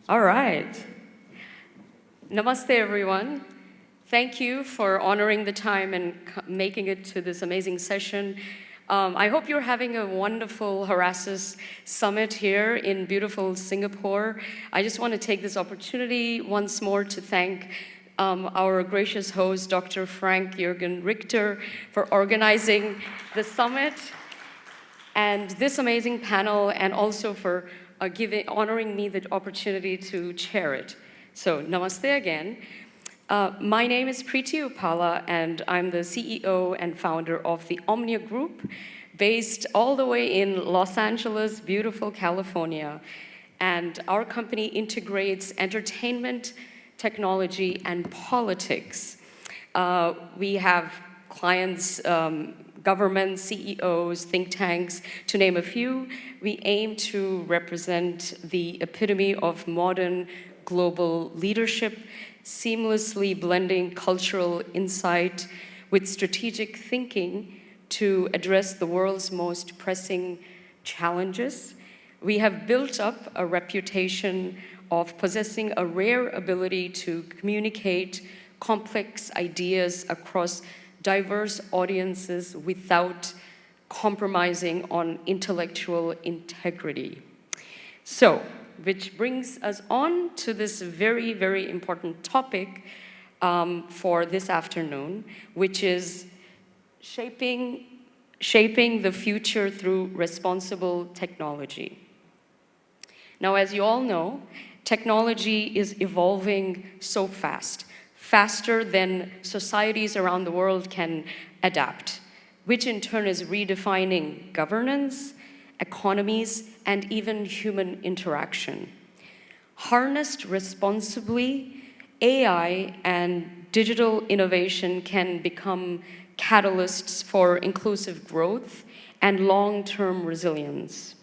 All right. Namaste, everyone. Thank you for honoring the time and making it to this amazing session. I hope you're having a wonderful Horasis summit here in beautiful Singapore. I just want to take this opportunity once more to thank our gracious host, Dr. Frank Jürgen Richter, for organizing the summit and this amazing panel, and also for honoring me the opportunity to chair it. So, namaste again. My name is Preity Üpala, and I'm the CEO and founder of the Omnia Group, based all the way in Los Angeles, beautiful California. And our company integrates entertainment, technology, and politics. We have clients, governments, CEOs, think tanks, to name a few. We aim to represent the epitome of modern global leadership, seamlessly blending cultural insight with strategic thinking to address the world's most pressing challenges. We have built up a reputation of possessing a rare ability to communicate complex ideas across diverse audiences without compromising on intellectual integrity. So, which brings us on to this very, very important topic for this afternoon, which is shaping the future through responsible technology. Now, as you all know, technology is evolving so fast, faster than societies around the world can adapt, which in turn is redefining governance, economies, and even human interaction. Harnessed responsibly, AI and digital innovation can become catalysts for inclusive growth and long-term resilience.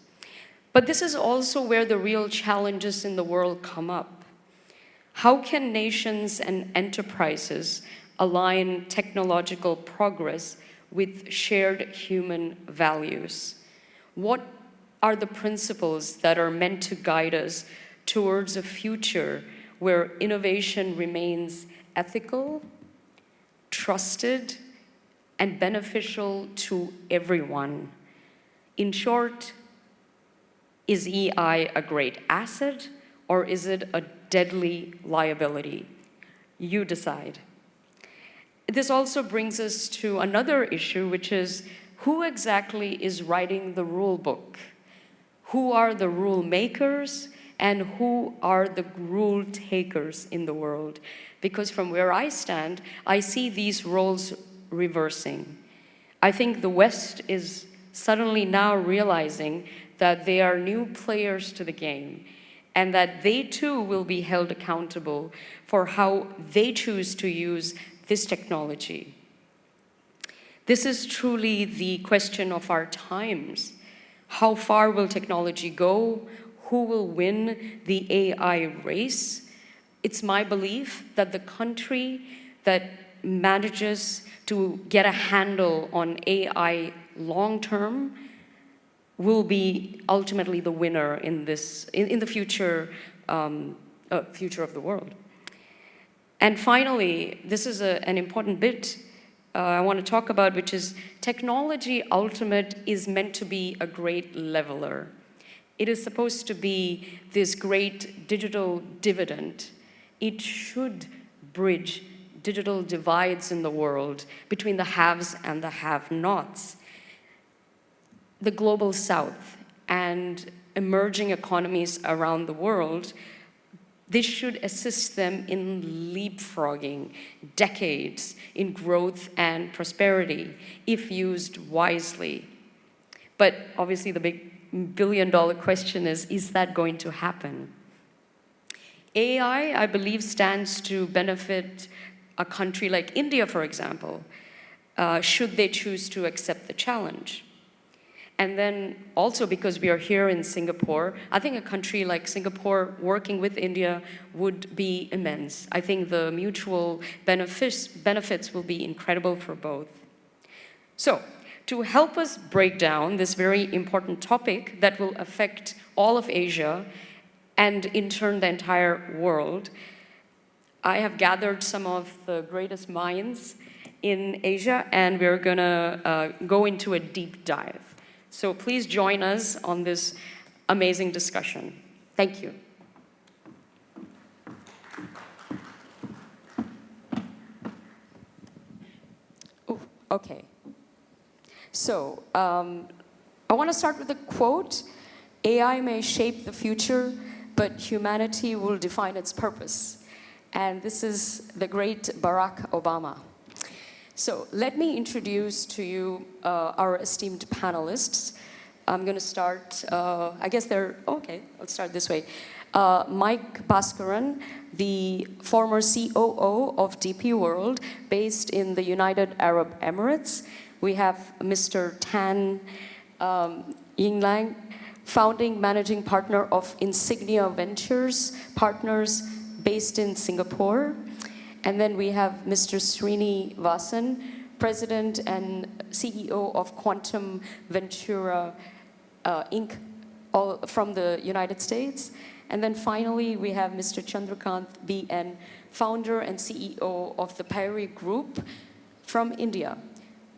But this is also where the real challenges in the world come up. How can nations and enterprises align technological progress with shared human values? What are the principles that are meant to guide us towards a future where innovation remains ethical, trusted, and beneficial to everyone? In short, is AI a great asset, or is it a deadly liability? You decide. This also brings us to another issue, which is who exactly is writing the rule book? Who are the rule makers, and who are the rule takers in the world? Because from where I stand, I see these roles reversing. I think the West is suddenly now realizing that they are new players to the game, and that they too will be held accountable for how they choose to use this technology. This is truly the question of our times. How far will technology go? Who will win the AI race? It's my belief that the country that manages to get a handle on AI long term will be ultimately the winner in the future of the world. And finally, this is an important bit I want to talk about, which is technology ultimate is meant to be a great leveler. It is supposed to be this great digital dividend. It should bridge digital divides in the world between the haves and the have-nots. The global south and emerging economies around the world, this should assist them in leapfrogging decades in growth and prosperity if used wisely. But obviously the big billion-dollar question is that going to happen? AI, I believe, stands to benefit a country like India, for example, should they choose to accept the challenge. And then also because we are here in Singapore, I think a country like Singapore working with India would be immense. I think the mutual benefits will be incredible for both. So, to help us break down this very important topic that will affect all of Asia and in turn the entire world. I have gathered some of the greatest minds in Asia, and we're gonna go into a deep dive. So please join us on this amazing discussion. Thank you. Oh, okay. So I want to start with a quote. AI may shape the future, but humanity will define its purpose. And this is the great Barack Obama. So let me introduce to you our esteemed panelists. I'm going to start, I guess they're, okay, I'll start this way. Mike Bhaskaran, the former COO of DP World, based in the United Arab Emirates. We have Mr. Tan Yinglan, founding managing partner of Insignia Ventures Partners, based in Singapore. And then we have Mr. Srini Vasan, President and CEO of Quantum Ventura Inc., all from the United States. And then finally, we have Mr. Chandrakanth BN, founder and CEO of the Pairee Group from India.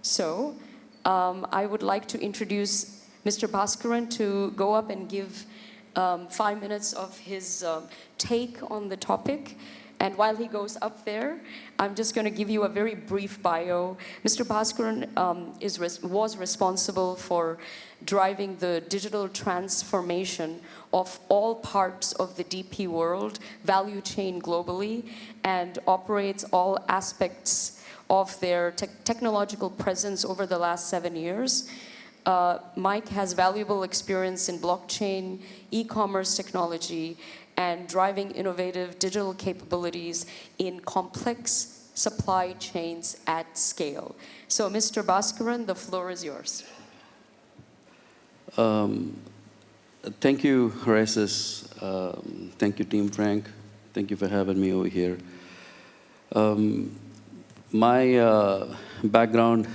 So I would like to introduce Mr. Bhaskaran to go up and give 5 minutes of his take on the topic. And while he goes up there, I'm just going to give you a very brief bio. Mr. Bhaskaran was responsible for driving the digital transformation of all parts of the DP world value chain globally, and operates all aspects of their technological presence over the last 7 years. Mike has valuable experience in blockchain, e-commerce technology, and driving innovative digital capabilities in complex supply chains at scale. So, Mr. Bhaskaran, the floor is yours. Thank you, Horasis. Thank you, Team Frank. Thank you for having me over here. My background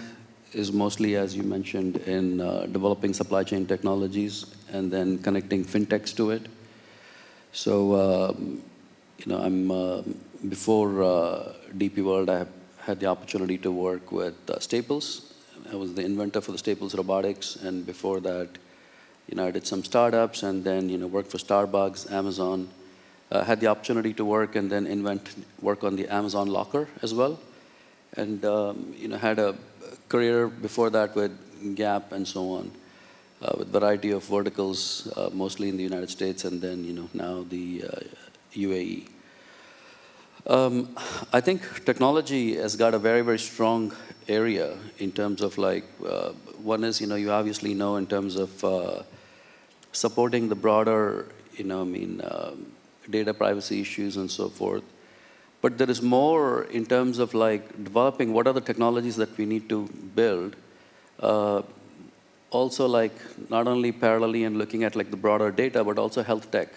is mostly, as you mentioned, in developing supply chain technologies and then connecting fintechs to it. So, before DP World, I had the opportunity to work with Staples. I was the inventor for the Staples robotics, and before that, I did some startups, and then, worked for Starbucks, Amazon. Had the opportunity to work and then work on the Amazon locker as well. And, had a career before that with Gap and so on. With variety of verticals, mostly in the United States, and then now the UAE. I think technology has got a very, very strong area in terms of one is you obviously know in terms of supporting the broader data privacy issues and so forth. But there is more in terms of developing what are the technologies that we need to build. Also not only parallelly and looking at the broader data, but also health tech,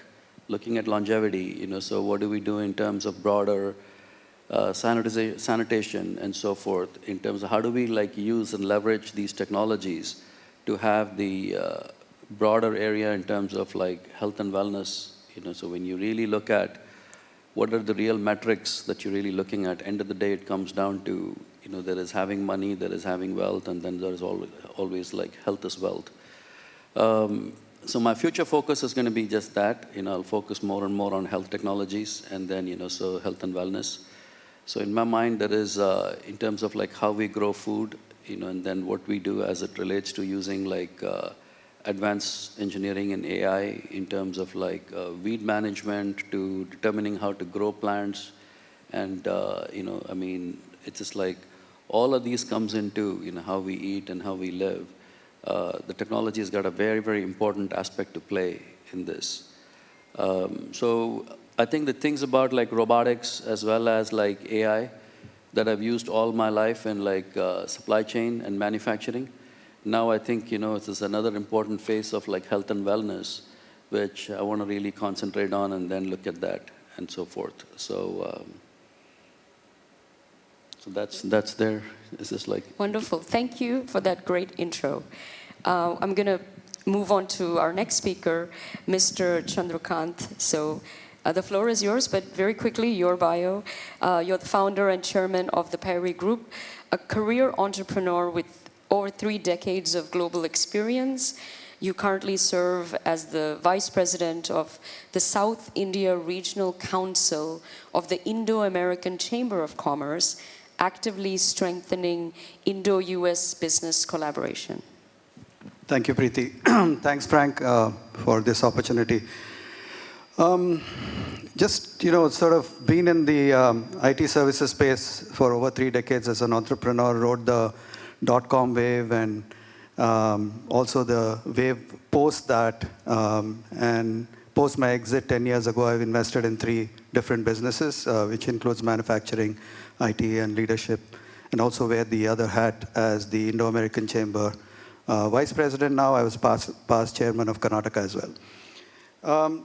looking at longevity, so what do we do in terms of broader sanitation and so forth, in terms of how do we use and leverage these technologies to have the broader area in terms of health and wellness, so when you really look at what are the real metrics that you're really looking at, end of the day it comes down to there is having money, there is having wealth, and then there is always health is wealth. So my future focus is going to be just that. I'll focus more and more on health technologies, and then so health and wellness. So in my mind, there is in terms of how we grow food, and then what we do as it relates to using advanced engineering and AI in terms of weed management to determining how to grow plants, and it's just all of these comes into how we eat and how we live. The technology has got a very, very important aspect to play in this. So I think the things about robotics as well as AI that I've used all my life in supply chain and manufacturing. Now I think this is another important phase of health and wellness, which I want to really concentrate on and then look at that and so forth. So. So that's there. It's just Wonderful. Thank you for that great intro. I'm going to move on to our next speaker, Mr. Chandrakanth. So the floor is yours, but very quickly, your bio. You're the founder and chairman of the Pairee Group, a career entrepreneur with over 3 decades of global experience. You currently serve as the Vice President of the South India Regional Council of the Indo-American Chamber of Commerce, actively strengthening Indo-US business collaboration. Thank you, Preity. Thanks, Frank, for this opportunity. Just, sort of been in the IT services space for over 3 decades as an entrepreneur, rode the dot-com wave and also the wave post that, and post my exit 10 years ago, I've invested in 3 different businesses, which includes manufacturing, IT, and leadership, and also wear the other hat as the Indo-American Chamber Vice President now. I was past chairman of Karnataka as well.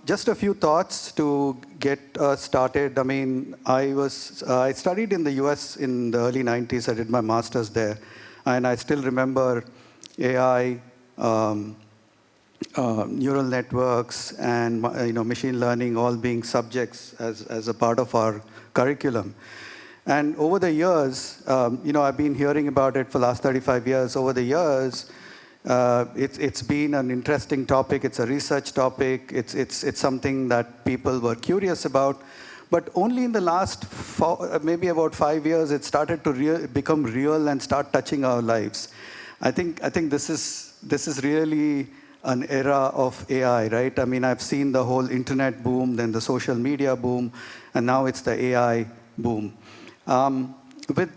Just a few thoughts to get started. I mean, I studied in the US in the early 90s. I did my master's there, and I still remember AI, neural networks, and machine learning all being subjects as a part of our curriculum. And over the years, I've been hearing about it for the last 35 years. Over the years, it's been an interesting topic. It's a research topic. It's something that people were curious about. But only in the last maybe about 5 years, it started to become real and start touching our lives. I think this is really an era of AI, right? I mean, I've seen the whole internet boom, then the social media boom, and now it's the AI boom. With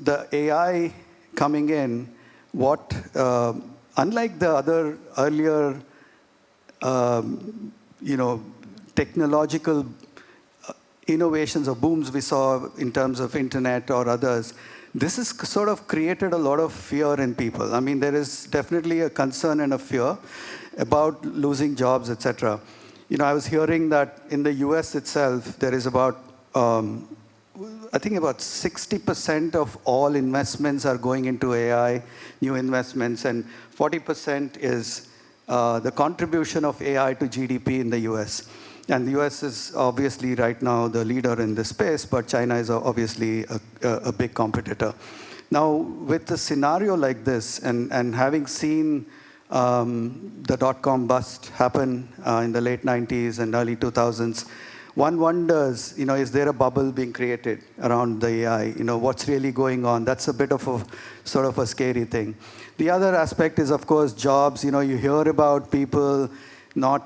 the AI coming in, unlike the other earlier, technological innovations or booms we saw in terms of internet or others, this has sort of created a lot of fear in people. I mean, there is definitely a concern and a fear about losing jobs, etc. I was hearing that in the US itself, there is about, I think about 60% of all investments are going into AI, new investments, and 40% is the contribution of AI to GDP in the US. And the US is obviously right now the leader in this space, but China is obviously a big competitor. Now, with a scenario like this, and having seen the dot-com bust happen in the late 90s and early 2000s, one wonders, is there a bubble being created around the AI? What's really going on? That's a bit of a sort of a scary thing. The other aspect is, of course, jobs. You hear about people not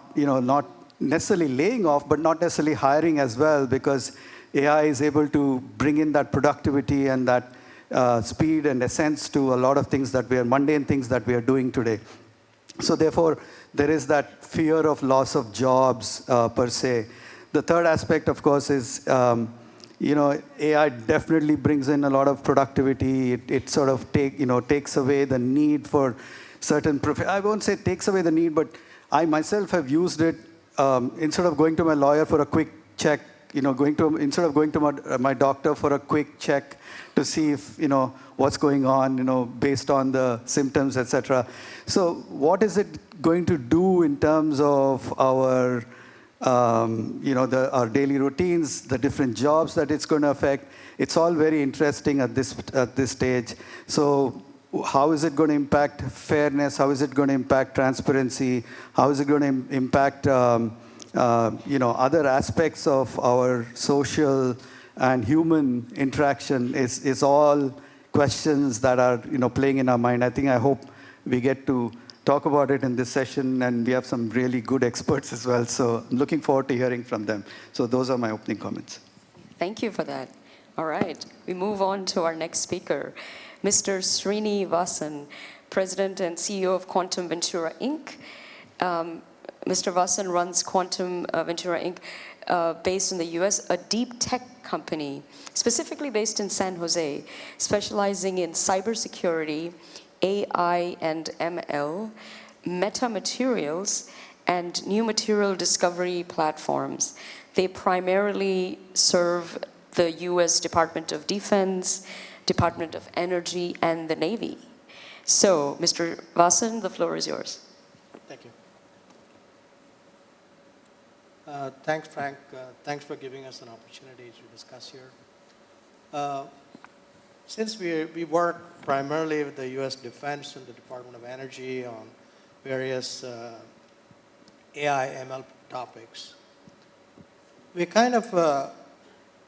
necessarily laying off, but not necessarily hiring as well, because AI is able to bring in that productivity and that speed and essence to a lot of things mundane things that we are doing today. So therefore, there is that fear of loss of jobs per se. The third aspect, of course, is AI definitely brings in a lot of productivity. It sort of takes away the need for certain I won't say takes away the need, but I myself have used it. Instead of going to my lawyer for a quick check, instead of going to my doctor for a quick check to see if, what's going on, based on the symptoms, etc. So what is it going to do in terms of our, our daily routines, the different jobs that it's going to affect? It's all very interesting at this stage. So how is it going to impact fairness? How is it going to impact transparency? How is it going to impact other aspects of our social and human interaction? Is all questions that are playing in our mind. I hope we get to talk about it in this session, and we have some really good experts as well. So I'm looking forward to hearing from them. So those are my opening comments. Thank you for that. All right, we move on to our next speaker, Mr. Srini Vasan, President and CEO of Quantum Ventura, Inc. Mr. Vasan runs Quantum Ventura, Inc., based in the US, a deep tech company, specifically based in San Jose, specializing in cybersecurity, AI and ML, metamaterials, and new material discovery platforms. They primarily serve the US Department of Defense, Department of Energy, and the Navy. So, Mr. Vasan, the floor is yours. Thank you. Thanks, Frank. Thanks for giving us an opportunity to discuss here. Since we work primarily with the U.S. Defense and the Department of Energy on various AI, ML topics, we kind of,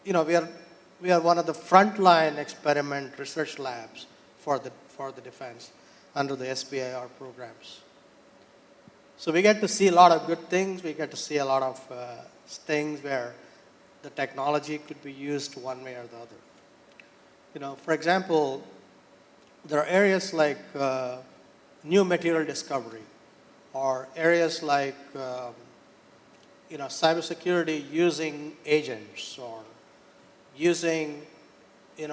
we are one of the frontline experiment research labs for the defense under the SBIR programs. So we get to see a lot of good things. We get to see a lot of things where the technology could be used one way or the other. For example, there are areas like new material discovery, or areas like cybersecurity using agents, or using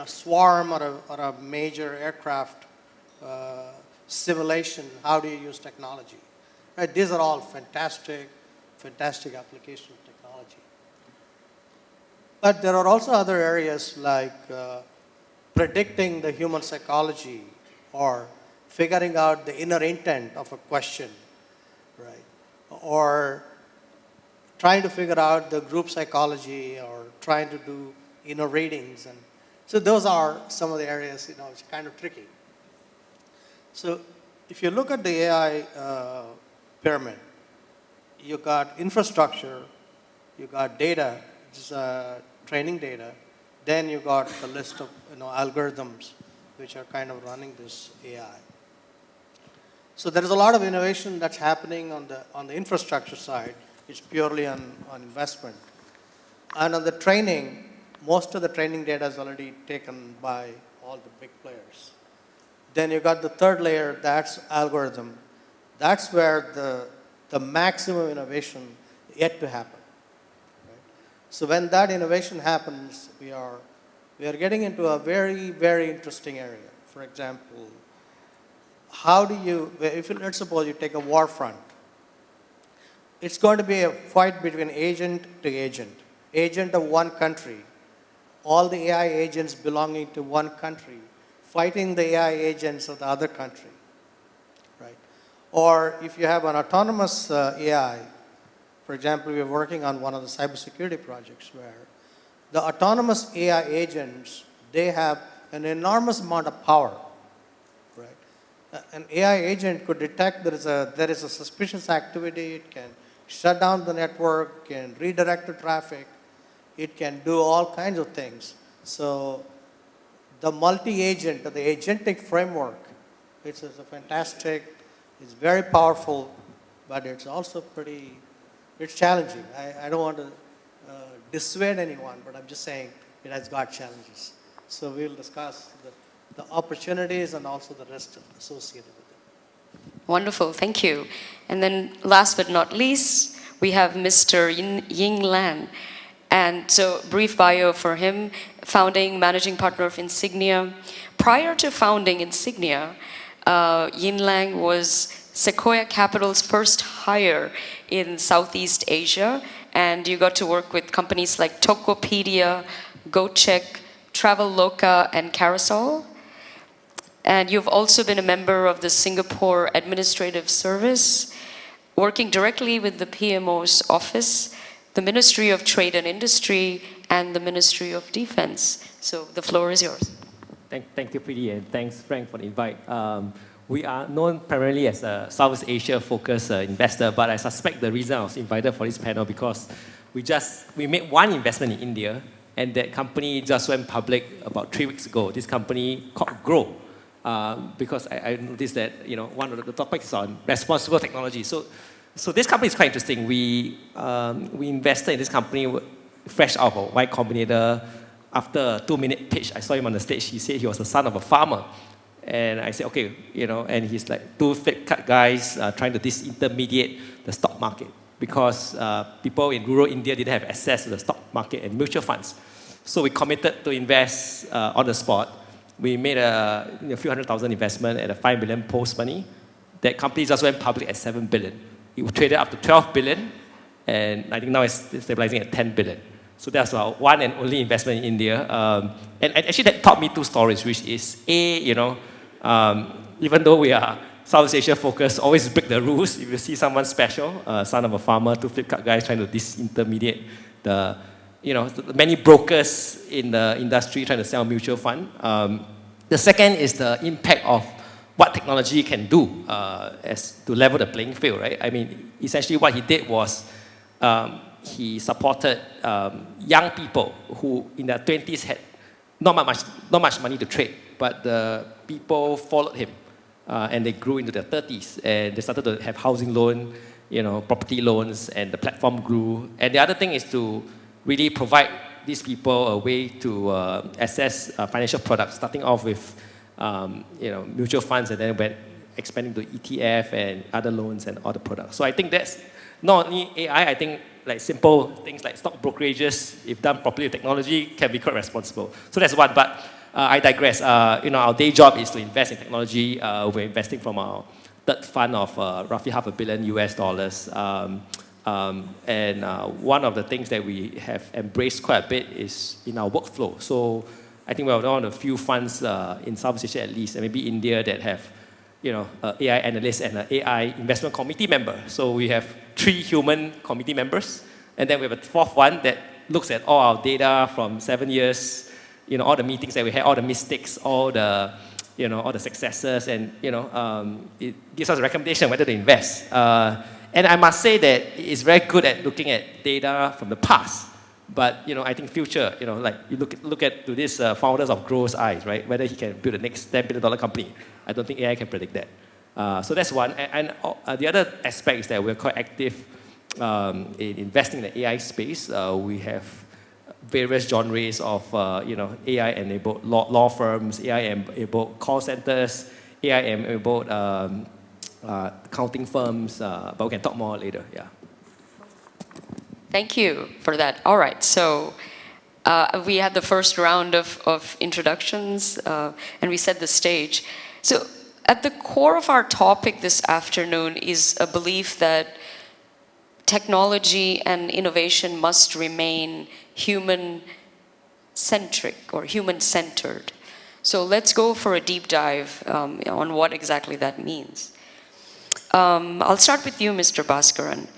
swarm or a major aircraft simulation. How do you use technology? Right? These are all fantastic applications of technology. But there are also other areas like predicting the human psychology, or figuring out the inner intent of a question, right? Or trying to figure out the group psychology, or trying to do inner readings. And so those are some of the areas, it's kind of tricky. So if you look at the AI pyramid, you got infrastructure, you got data, which is training data, then you got the list of algorithms which are kind of running this AI. So there is a lot of innovation that's happening on the infrastructure side. It's purely on investment. And on the training, most of the training data is already taken by all the big players. Then you got the third layer, that's algorithm. That's where the maximum innovation yet to happen. Right? So when that innovation happens, we are getting into a very, very interesting area. For example, how do you, let's suppose you take a war front. It's going to be a fight between agent to agent. Agent of one country, all the AI agents belonging to one country, fighting the AI agents of the other country. Right? Or if you have an autonomous AI, for example, we're working on one of the cybersecurity projects where the autonomous AI agents, they have an enormous amount of power. Right? An AI agent could detect there is a suspicious activity. It can shut down the network, can redirect the traffic. It can do all kinds of things. So the multi-agent, the agentic framework, it's a fantastic, it's very powerful, but it's also it's challenging. I don't want to dissuade anyone, but I'm just saying it has got challenges. So we'll discuss the opportunities and also the risk associated with it. Wonderful, thank you. And then last but not least, we have Mr. Yinglan. And so brief bio for him, founding managing partner of Insignia. Prior to founding Insignia, Yinglan was Sequoia Capital's first hire in Southeast Asia, and you got to work with companies like Tokopedia, GoCheck, Traveloka, and Carousel. And you've also been a member of the Singapore Administrative Service, working directly with the PMO's office, the Ministry of Trade and Industry, and the Ministry of Defense. So the floor is yours. Thank you, Preity, and thanks, Frank, for the invite. We are known primarily as a Southeast Asia-focused investor, but I suspect the reason I was invited for this panel because we made one investment in India, and that company just went public about 3 weeks ago. This company called Grow, because I noticed that one of the topics is on responsible technology. So this company is quite interesting. We invested in this company fresh out of Y Combinator. After a 2-minute pitch, I saw him on the stage. He said he was the son of a farmer. And I said, okay, and he's like 2 flip-cut guys trying to disintermediate the stock market because people in rural India didn't have access to the stock market and mutual funds. So we committed to invest on the spot. We made a few $100,000 investment at a $5 million post money. That company just went public at $7 billion. It traded up to $12 billion, and I think now it's stabilizing at $10 billion. So that's our one and only investment in India. And actually that taught me 2 stories, which is A, even though we are Southeast Asia focus, always break the rules. If you see someone special, son of a farmer, two flip card guys trying to disintermediate the, the many brokers in the industry trying to sell mutual fund. The second is the impact of what technology can do as to level the playing field, right? I mean, essentially what he did was he supported young people who in their 20s had not much money to trade, but the people followed him and they grew into their 30s and they started to have housing loan, property loans, and the platform grew. And the other thing is to really provide these people a way to access financial products, starting off with mutual funds and then went expanding to ETF and other loans and other products. So I think that's not only AI, I think like simple things like stock brokerages, if done properly with technology, can be quite responsible. So that's one, but I digress. Our day job is to invest in technology. We're investing from our third fund of roughly $500 million US. And one of the things that we have embraced quite a bit is in our workflow. So I think we're one of the few funds in Southeast Asia at least, and maybe India, that have AI analyst and an AI investment committee member. So we have 3 human committee members, and then we have a 4th one that looks at all our data from 7 years, all the meetings that we had, all the mistakes, all the all the successes, and it gives us a recommendation whether to invest. And I must say that it's very good at looking at data from the past. But I think future, like you look at to these founders of Grow's eyes, right? Whether he can build the next $10 billion company. I don't think AI can predict that. So that's one. And the other aspect is that we're quite active in investing in the AI space. We have various genres of AI-enabled law firms, AI-enabled call centers, AI-enabled accounting firms. But we can talk more later. Yeah. Thank you for that. All right, so we had the first round of introductions and we set the stage. So at the core of our topic this afternoon is a belief that technology and innovation must remain human-centric or human-centered. So let's go for a deep dive on what exactly that means. I'll start with you, Mr. Bhaskaran.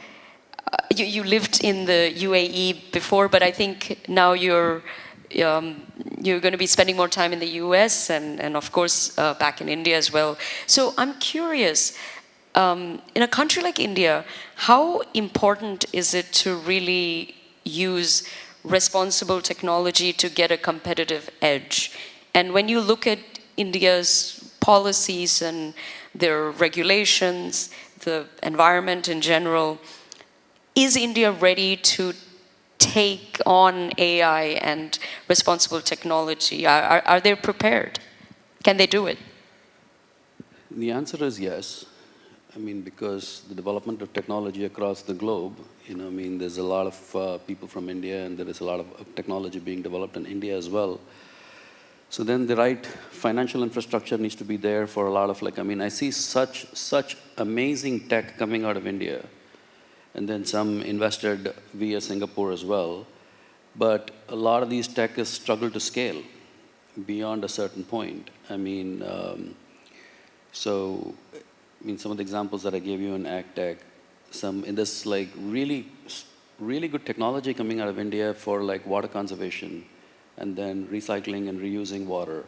You lived in the UAE before, but I think now you're going to be spending more time in the US and of course back in India as well. So I'm curious, in a country like India, how important is it to really use responsible technology to get a competitive edge? And when you look at India's policies and their regulations, the environment in general, is India ready to take on AI and responsible technology? Are they prepared? Can they do it? The answer is yes. I mean, because the development of technology across the globe, there's a lot of people from India, and there is a lot of technology being developed in India as well. So then the right financial infrastructure needs to be there for a lot of I see such amazing tech coming out of India. And then some invested via Singapore as well. But a lot of these tech has struggled to scale beyond a certain point. Some of the examples that I gave you in ag tech, in this really good technology coming out of India for water conservation and then recycling and reusing water,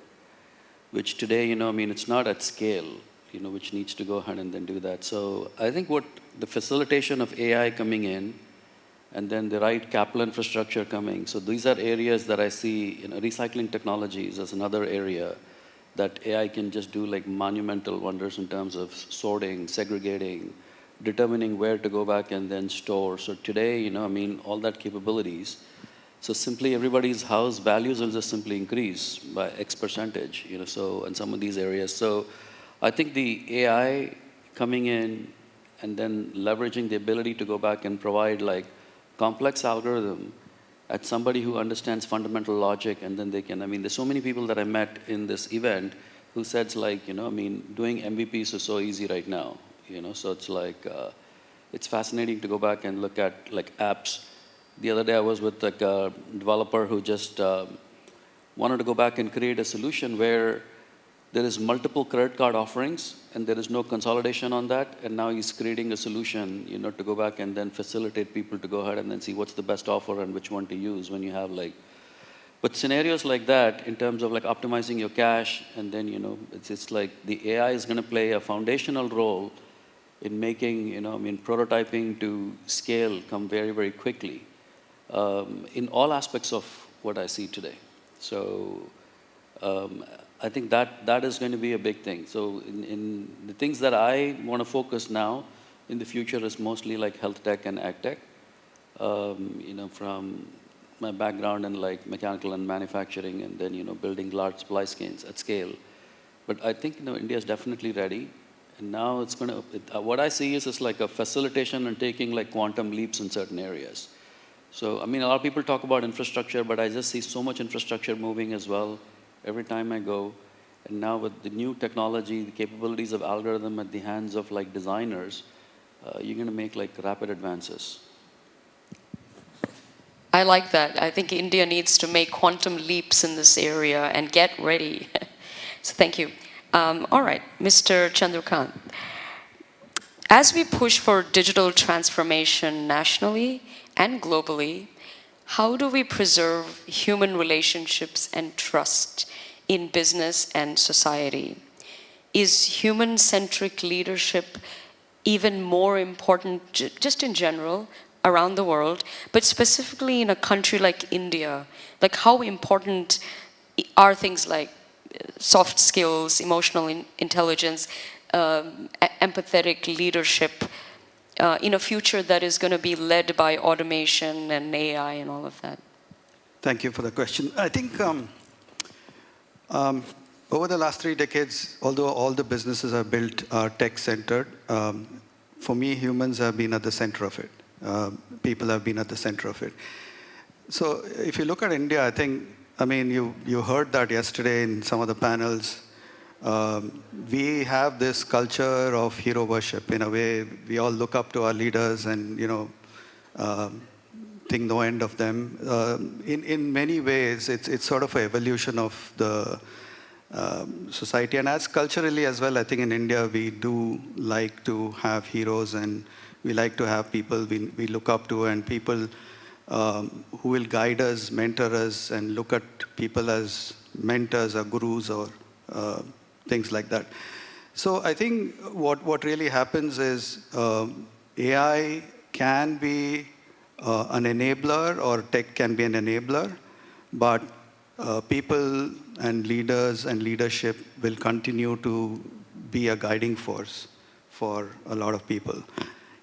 which today, it's not at scale, which needs to go ahead and then do that. So I think what the facilitation of AI coming in and then the right capital infrastructure coming. So these are areas that I see, recycling technologies as another area that AI can just do monumental wonders in terms of sorting, segregating, determining where to go back and then store. So today, all that capabilities. So simply everybody's house values will just simply increase by X percentage, so in some of these areas. So I think the AI coming in and then leveraging the ability to go back and provide complex algorithm at somebody who understands fundamental logic, and then they can, there's so many people that I met in this event who said doing MVPs is so easy right now, so it's it's fascinating to go back and look at apps. The other day I was with a developer who just wanted to go back and create a solution where there is multiple credit card offerings, and there is no consolidation on that. And now he's creating a solution, to go back and then facilitate people to go ahead and then see what's the best offer and which one to use when you have But scenarios like that, in terms of optimizing your cash, and then it's like the AI is going to play a foundational role in making prototyping to scale come very, very quickly in all aspects of what I see today. So. I think that is going to be a big thing. So in the things that I want to focus now in the future is mostly health tech and ag tech. From my background in mechanical and manufacturing, and then building large supply chains at scale. But I think India is definitely ready, and now it's going to. What I see is like a facilitation and taking quantum leaps in certain areas. So a lot of people talk about infrastructure, but I just see so much infrastructure moving as well. Every time I go, and now with the new technology, the capabilities of algorithm at the hands of designers, you're going to make rapid advances. I like that. I think India needs to make quantum leaps in this area and get ready. So thank you. All right, Mr. Chandrakanth. As we push for digital transformation nationally and globally, how do we preserve human relationships and trust in business and society? Is human-centric leadership even more important, just in general, around the world, but specifically in a country like India? How important are things like soft skills, emotional intelligence, empathetic leadership, in a future that is going to be led by automation and AI and all of that? Thank you for the question. I think over the last 3 decades, although all the businesses are built are tech-centered, for me, humans have been at the center of it. People have been at the center of it. So if you look at India, you heard that yesterday in some of the panels. We have this culture of hero worship. In a way, we all look up to our leaders and, think no end of them. In many ways, it's sort of an evolution of the society. And as culturally as well, I think in India, we do like to have heroes, and we like to have people we look up to, and people who will guide us, mentor us, and look at people as mentors or gurus or things like that. So I think what really happens is AI can be an enabler, or tech can be an enabler, but people and leaders and leadership will continue to be a guiding force for a lot of people.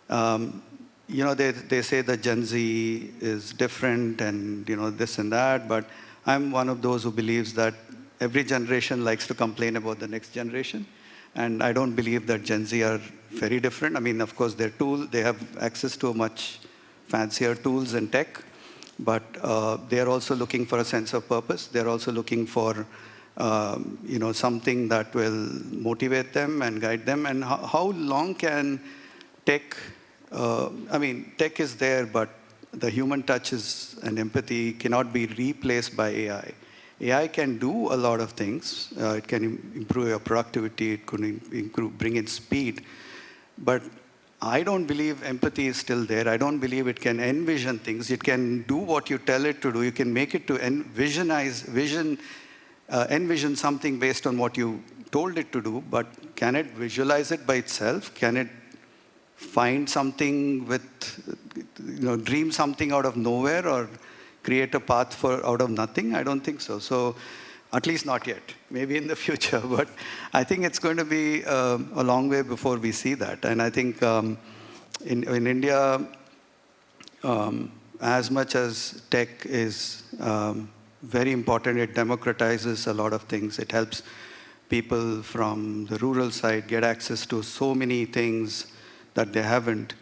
They say that Gen Z is different and this and that, but I'm one of those who believes that every generation likes to complain about the next generation. And I don't believe that Gen Z are very different. Of course, they have access to much fancier tools and tech, but they're also looking for a sense of purpose. They're also looking for something that will motivate them and guide them. And how long can tech, tech is there, but the human touches and empathy cannot be replaced by AI. AI can do a lot of things. It can improve your productivity. It could bring in speed. But I don't believe empathy is still there. I don't believe it can envision things. It can do what you tell it to do. You can make it to envision something based on what you told it to do. But can it visualize it by itself? Can it find something dream something out of nowhere, or create a path out of nothing? I don't think so. So, at least not yet. Maybe in the future, but I think it's going to be a long way before we see that. And I think in India, as much as tech is very important, it democratizes a lot of things. It helps people from the rural side get access to so many things that they haven't.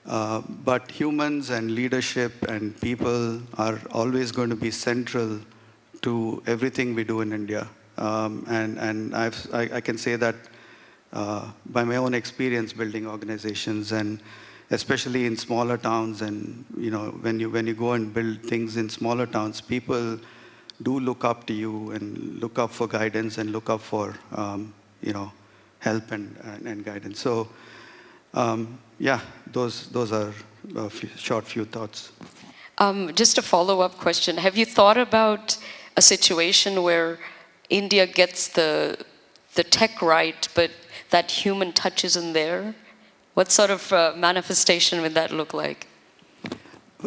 But humans and leadership and people are always going to be central to everything we do in India. And I can say that by my own experience building organizations, and especially in smaller towns, and when you go and build things in smaller towns, people do look up to you and look up for guidance and look up for, help and guidance. So, yeah, those are a few thoughts. Just a follow-up question. Have you thought about a situation where India gets the tech right, but that human touch isn't there? What sort of manifestation would that look like?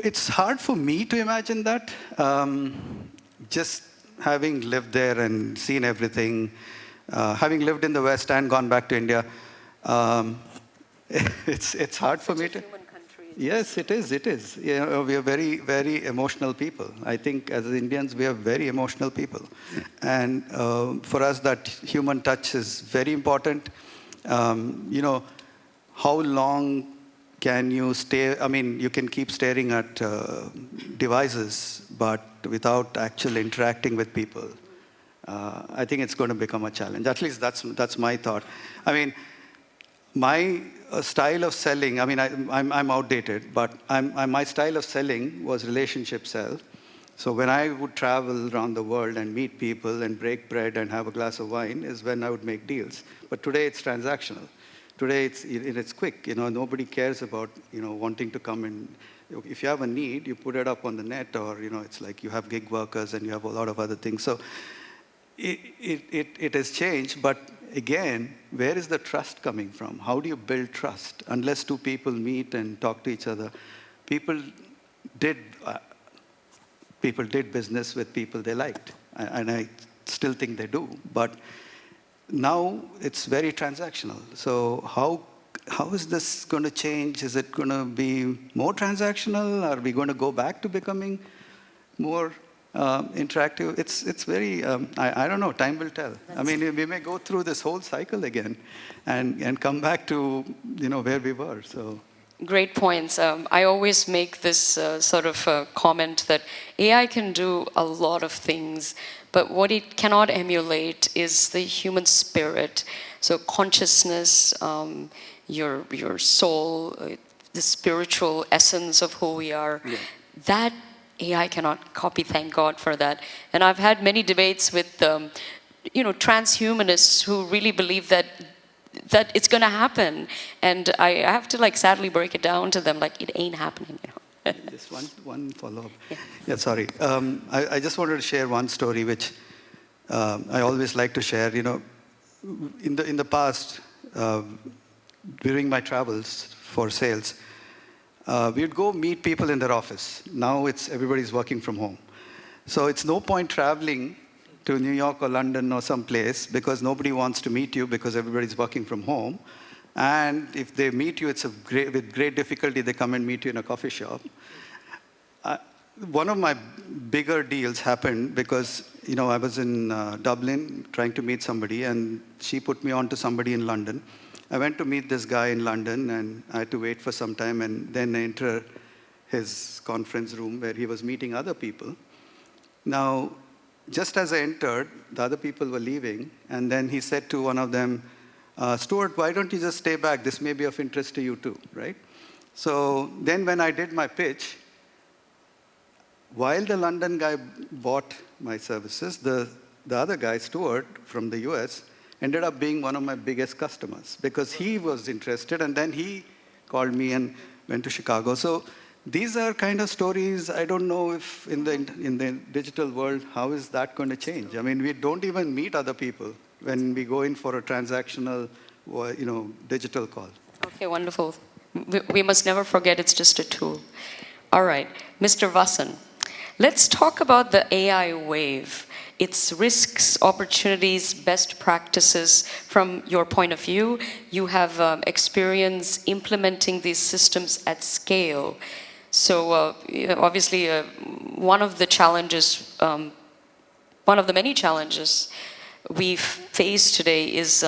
It's hard for me to imagine that. Just having lived there and seen everything, having lived in the West and gone back to India, it's hard for me to. Yes, it is. It is. We are very, very emotional people. I think as Indians, we are very emotional people. And for us, that human touch is very important. How long can you stay? I mean, you can keep staring at devices, but without actually interacting with people. I think it's going to become a challenge. At least that's my thought. I mean, my style of selling, I mean, I'm outdated, but my style of selling was relationship sell. So when I would travel around the world and meet people and break bread and have a glass of wine is when I would make deals. But today it's transactional. Today it's quick. Nobody cares about wanting to come and if you have a need, you put it up on the net, or it's like you have gig workers and you have a lot of other things. So it has changed, but again, where is the trust coming from? How do you build trust? Unless two people meet and talk to each other, people did business with people they liked, and I still think they do. But now it's very transactional. So how is this going to change? Is it going to be more transactional? Are we going to go back to becoming more interactive? It's very, I don't know, time will tell. I mean, we may go through this whole cycle again and come back to, where we were, so. Great points. I always make this sort of comment that AI can do a lot of things, but what it cannot emulate is the human spirit. So consciousness, your soul, the spiritual essence of who we are, yeah. That AI cannot copy, thank God for that. And I've had many debates with, transhumanists who really believe that it's going to happen. And I have to sadly break it down to them, it ain't happening. Just one follow-up. Yeah, sorry. I just wanted to share one story which I always like to share. In the past, during my travels for sales, we'd go meet people in their office. Now everybody's working from home. So it's no point traveling to New York or London or someplace because nobody wants to meet you because everybody's working from home. And if they meet you, with great difficulty, they come and meet you in a coffee shop. One of my bigger deals happened because, I was in Dublin trying to meet somebody, and she put me on to somebody in London. I went to meet this guy in London, and I had to wait for some time, and then I enter his conference room where he was meeting other people. Now, just as I entered, the other people were leaving, and then he said to one of them, Stuart, why don't you just stay back? This may be of interest to you too, right? So then when I did my pitch, while the London guy bought my services, the other guy, Stuart, from the US, ended up being one of my biggest customers because he was interested, and then he called me and went to Chicago. So these are kind of stories. I don't know if in the digital world, how is that going to change? I mean, we don't even meet other people when we go in for a transactional, digital call. Okay, wonderful. We must never forget it's just a tool. All right, Mr. Vasan, let's talk about the AI wave, its risks, opportunities, best practices from your point of view. You have experience implementing these systems at scale. So obviously, one of the challenges, one of the many challenges we face today is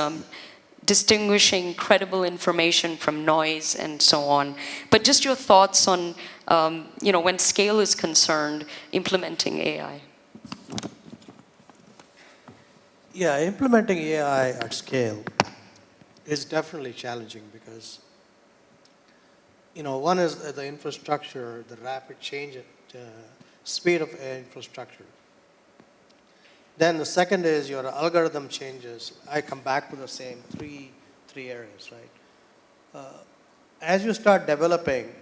distinguishing credible information from noise and so on. But just your thoughts on, when scale is concerned, implementing AI. Yeah, implementing AI at scale is definitely challenging because, one is the infrastructure, the rapid change, speed of infrastructure. Then the second is your algorithm changes. I come back to the same three areas, right? As you start developing,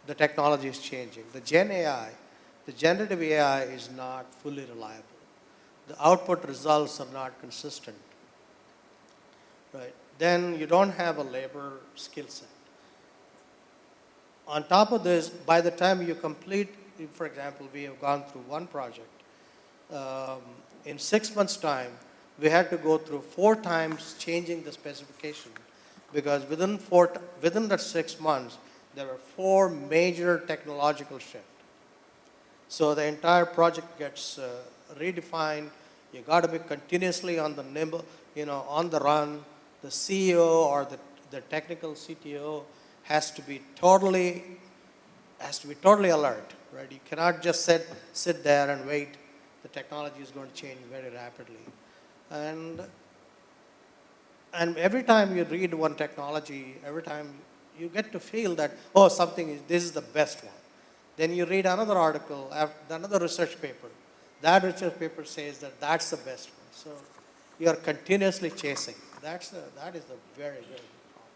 the technology is changing. The Gen AI, the generative AI is not fully reliable. The output results are not consistent, right? Then you don't have a labor skill set. On top of this, by the time you complete, for example, we have gone through one project. In 6 months' time, we had to go through 4 times changing the specification because within that 6 months, there were 4 major technological shifts. So the entire project gets redefined. You got to be continuously on the nimble, on the run. The CEO or the technical CTO has to be totally alert, right? You cannot just sit there and wait. The technology is going to change very rapidly. And every time you read one technology, every time you get to feel that, oh, this is the best one. Then you read another article, another research paper. That research paper says that that's the best one. So you are continuously chasing. That is the very, very big problem.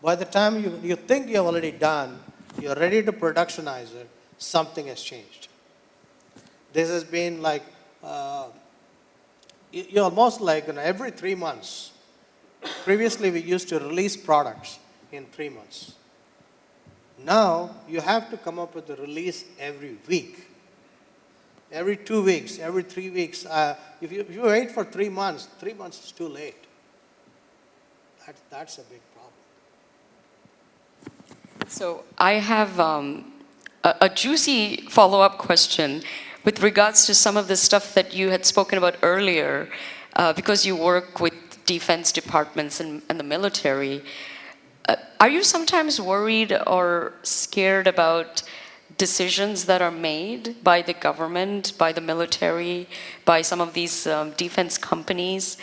By the time you think you're already done, you're ready to productionize it, something has changed. This has been like, you're almost like every 3 months. Previously, we used to release products in 3 months. Now, you have to come up with a release every week, every 2 weeks, every 3 weeks. If you wait for 3 months, 3 months is too late. That's a big problem. So I have a juicy follow-up question with regards to some of the stuff that you had spoken about earlier, because you work with defense departments and the military. Are you sometimes worried or scared about decisions that are made by the government, by the military, by some of these defense companies,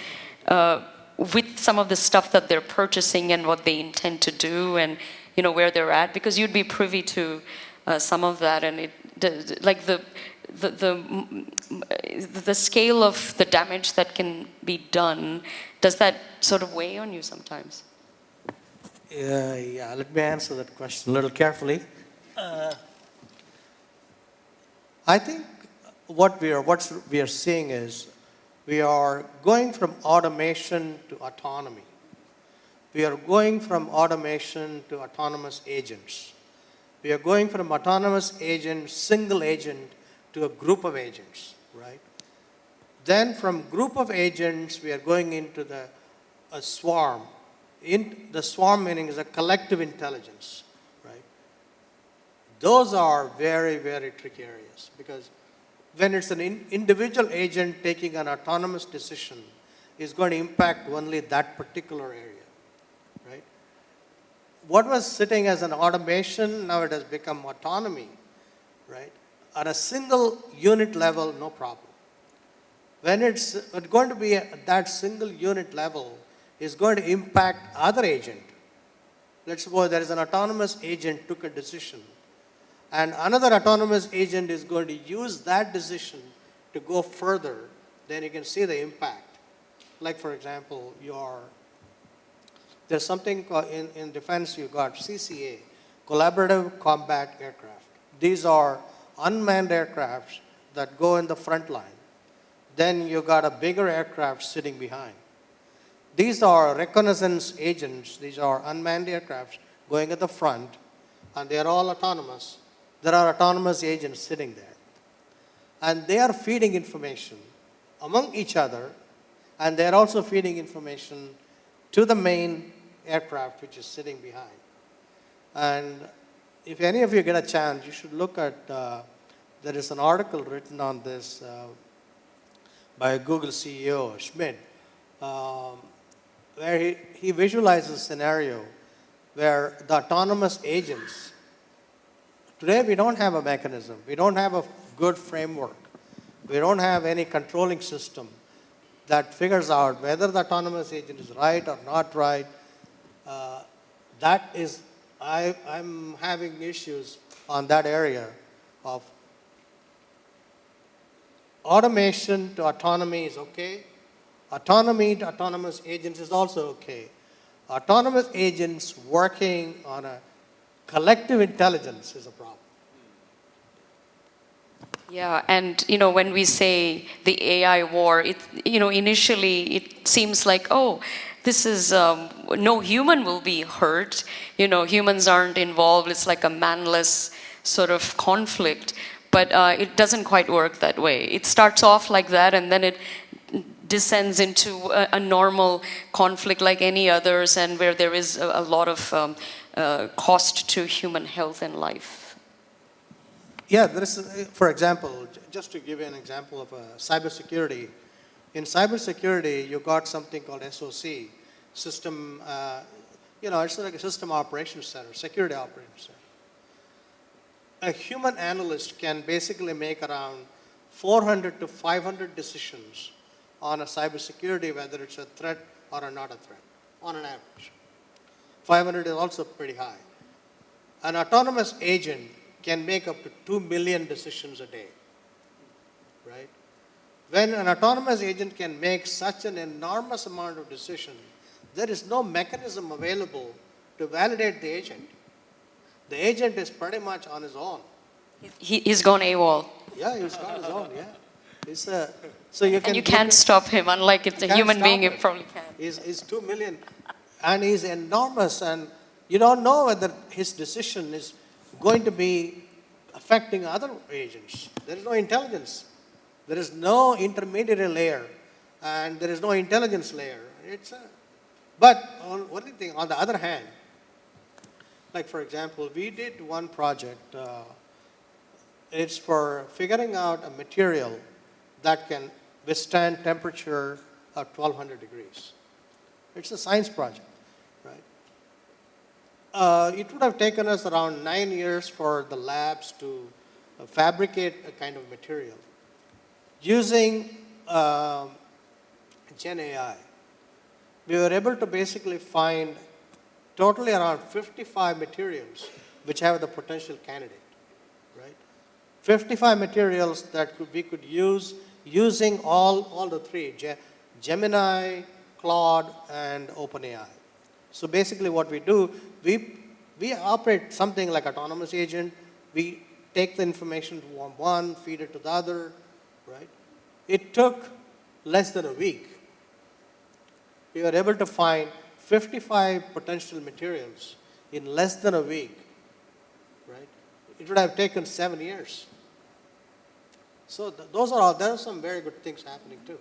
with some of the stuff that they're purchasing and what they intend to do and where they're at? Because you'd be privy to some of that, and the scale of the damage that can be done, does that sort of weigh on you sometimes? Yeah, let me answer that question a little carefully. I think what we are seeing is we are going from automation to autonomy. We are going from automation to autonomous agents. We are going from autonomous agent, single agent, to a group of agents, right? Then from group of agents, we are going into a swarm. The swarm meaning is a collective intelligence, right? Those are very, very tricky areas because when it's an individual agent taking an autonomous decision, it's going to impact only that particular area, right? What was sitting as an automation, now it has become autonomy, right? At a single unit level, no problem. When it's going to be at that single unit level, is going to impact other agent. Let's suppose there is an autonomous agent took a decision, and another autonomous agent is going to use that decision to go further, then you can see the impact. Like for example, there's something called in defense, you got CCA, Collaborative Combat Aircraft. These are unmanned aircrafts that go in the front line. Then you got a bigger aircraft sitting behind. These are reconnaissance agents. These are unmanned aircrafts going at the front, and they are all autonomous. There are autonomous agents sitting there. And they are feeding information among each other, and they are also feeding information to the main aircraft, which is sitting behind. And if any of you get a chance, you should look at, there is an article written on this by a Google CEO, Schmidt, where he visualizes a scenario where the autonomous agents, today we don't have a mechanism, we don't have a good framework, we don't have any controlling system that figures out whether the autonomous agent is right or not right. I'm having issues on that area of automation to autonomy is okay. Autonomy to autonomous agents is also okay. Autonomous agents working on a collective intelligence is a problem. Yeah, and when we say the AI war, initially it seems like, oh, this is no human will be hurt. Humans aren't involved. It's like a manless sort of conflict, but it doesn't quite work that way. It starts off like that, and then it descends into a normal conflict like any others, and where there is a lot of cost to human health and life. Yeah, there is, for example, just to give you an example of cybersecurity. In cybersecurity, you got something called SOC, system, it's like a system operations center, security operations center. A human analyst can basically make around 400 to 500 decisions on a cybersecurity, whether it's a threat or not a threat, on an average. 500 is also pretty high. An autonomous agent can make up to 2 million decisions a day, right? When an autonomous agent can make such an enormous amount of decisions, there is no mechanism available to validate the agent. The agent is pretty much on his own. He's gone AWOL. Yeah, he's on his own, yeah. So you can... And you can't stop him, unlike it's a human being, you probably can. He's 2 million, and he's enormous, and you don't know whether his decision is going to be affecting other agents. There is no intelligence. There is no intermediary layer, and there is no intelligence layer. But only thing, on the other hand, like for example, we did one project. It's for figuring out a material that can withstand temperature of 1200 degrees. It's a science project, right? It would have taken us around 9 years for the labs to fabricate a kind of material. Using Gen AI, we were able to basically find totally around 55 materials which have the potential candidate, right? 55 materials that we could use using all the three, Gemini, Claude, and OpenAI. So basically what we do, we operate something like autonomous agent. We take the information from one, feed it to the other, right? It took less than a week. We were able to find 55 potential materials in less than a week, right? It would have taken 7 years. So there are some very good things happening too.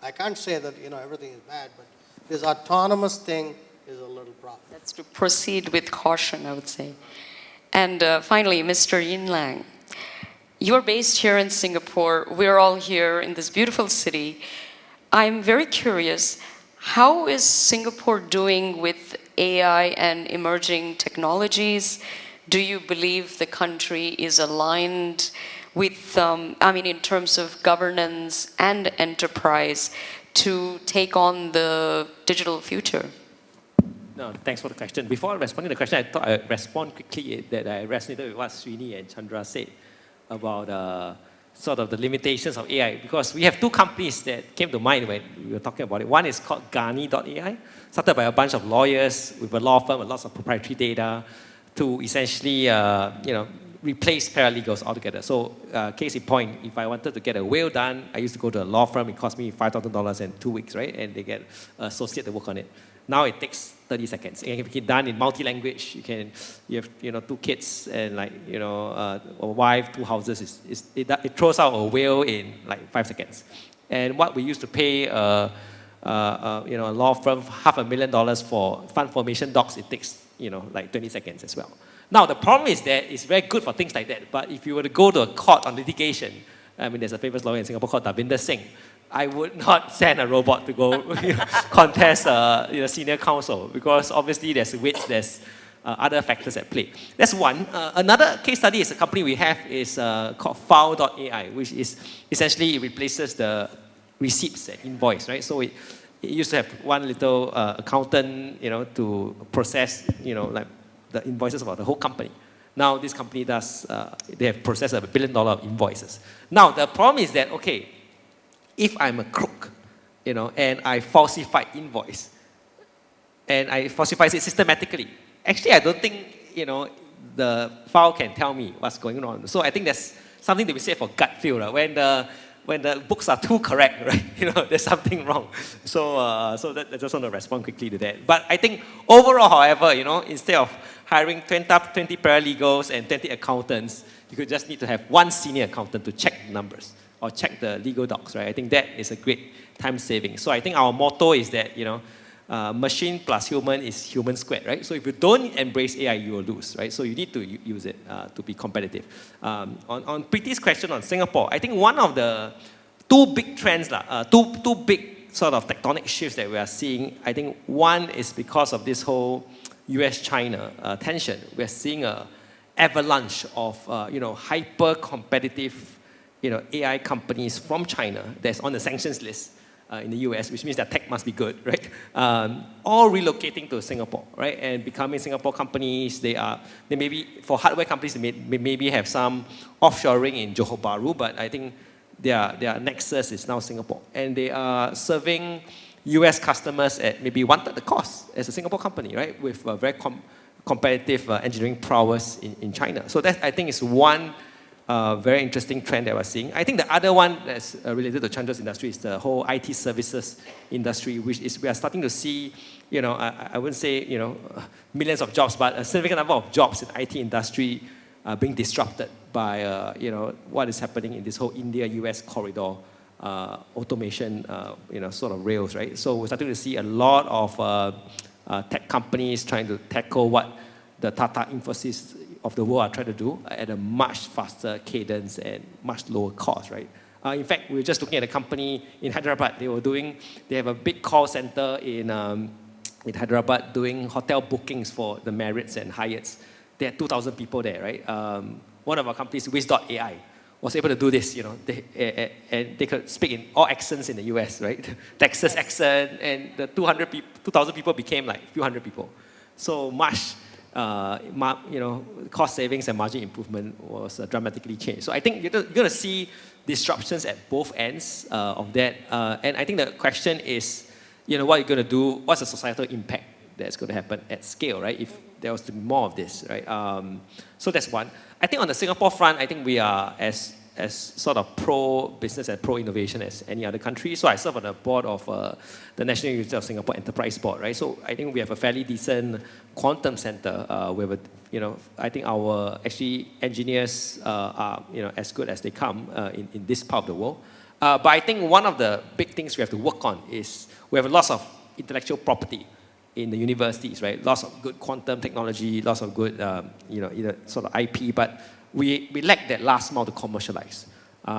I can't say that everything is bad, but this autonomous thing is a little problem. That's to proceed with caution, I would say. And finally, Mr. Yinglan, you're based here in Singapore. We're all here in this beautiful city. I'm very curious, how is Singapore doing with AI and emerging technologies? Do you believe the country is aligned with, in terms of governance and enterprise to take on the digital future? No, thanks for the question. Before I respond to the question, I thought I'd respond quickly that I resonated with what Srini and Chandra said about sort of the limitations of AI, because we have two companies that came to mind when we were talking about it. One is called Gani.ai, started by a bunch of lawyers with a law firm with lots of proprietary data to essentially, replace paralegals altogether. So, case in point, if I wanted to get a will done, I used to go to a law firm. It cost me $5,000 in 2 weeks, right? And they get an associate to work on it. Now it takes 30 seconds. It can be done in multi-language. You have 2 kids and a wife, 2 houses. It throws out a will in like 5 seconds. And what we used to pay a law firm $500,000 for fund formation docs, it takes like 20 seconds as well. Now the problem is that it's very good for things like that. But if you were to go to a court on litigation, there's a famous lawyer in Singapore called Davinder Singh. I would not send a robot to go contest senior counsel, because obviously there's other factors at play. That's one. Another case study is a company we have is called File.ai, which is essentially it replaces the receipts and invoice, right? So it used to have one little accountant, to process, like the invoices about the whole company. Now this company does, they have processed $1 billion of invoices. Now the problem is that, okay, if I'm a crook, you know, and I falsify invoice, and I falsify it systematically, actually I don't think, you know, the file can tell me what's going on. So I think that's something that we say for gut feel. Right? When the books are too correct, right? You know, there's something wrong. So I just want to respond quickly to that. But I think overall, however, you know, instead of hiring 20 paralegals and 20 accountants, you could just need to have one senior accountant to check the numbers or check the legal docs, right? I think that is a great time saving. So I think our motto is that, you know, machine plus human is human squared, right? So if you don't embrace AI, you will lose, right? So you need to use it to be competitive. On Preeti's question on Singapore, I think one of the two big trends, two big sort of tectonic shifts that we are seeing, I think one is because of this whole US-China tension. We're seeing an avalanche of you know, hyper-competitive, you know, AI companies from China that's on the sanctions list. In the US, which means that tech must be good, right? All relocating to Singapore, right? And becoming Singapore companies. They maybe, for hardware companies, they maybe have some offshoring in Johor Bahru, but I think their nexus is now Singapore. And they are serving US customers at maybe 1/3 the cost as a Singapore company, right? With a very competitive engineering prowess in China. So that, I think, is one very interesting trend that we're seeing. I think the other one that's related to Chandra's industry is the whole IT services industry, which is we are starting to see, you know, I wouldn't say, you know, millions of jobs, but a significant number of jobs in IT industry being disrupted by, you know, what is happening in this whole India-US corridor automation, you know, sort of rails, right? So we're starting to see a lot of tech companies trying to tackle what the Tata Infosys of the world are trying to do at a much faster cadence and much lower cost, right? In fact, we were just looking at a company in Hyderabad. They have a big call center in Hyderabad doing hotel bookings for the Marriotts and Hyatts. They had 2,000 people there, right? One of our companies, Wiz.ai, was able to do this, you know, and they could speak in all accents in the US, right? Texas accent, and the 2,000 people became like a few hundred people. So much, you know, cost savings and margin improvement was dramatically changed. So I think you're going to see disruptions at both ends of that. And I think the question is, you know, what you're going to do, what's the societal impact that's going to happen at scale, right? If there was to be more of this, right? So that's one. I think on the Singapore front, I think we are as sort of pro-business and pro-innovation as any other country. So I serve on the board of the National University of Singapore Enterprise Board, right? So I think we have a fairly decent quantum center. You know, I think our actually engineers are, you know, as good as they come in this part of the world. But I think one of the big things we have to work on is we have lots of intellectual property in the universities, right? Lots of good quantum technology, lots of good, you know, either sort of IP, but we lack that last mile to commercialize.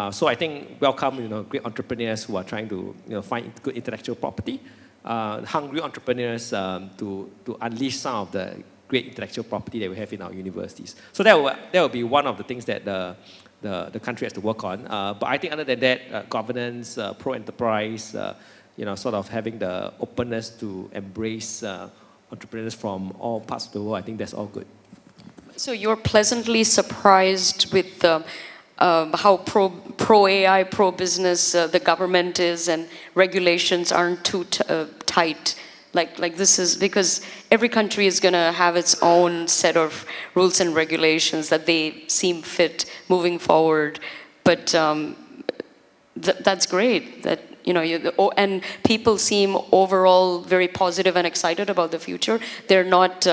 So I think welcome, you know, great entrepreneurs who are trying to, you know, find good intellectual property, hungry entrepreneurs to unleash some of the great intellectual property that we have in our universities. So that will be one of the things that the country has to work on. But I think other than that, governance, pro-enterprise, you know, sort of having the openness to embrace entrepreneurs from all parts of the world, I think that's all good. So you're pleasantly surprised with how pro-AI, pro-business the government is, and regulations aren't too tight. Like this is because every country is going to have its own set of rules and regulations that they seem fit moving forward. But that's great. That, you know, and people seem overall very positive and excited about the future. They're not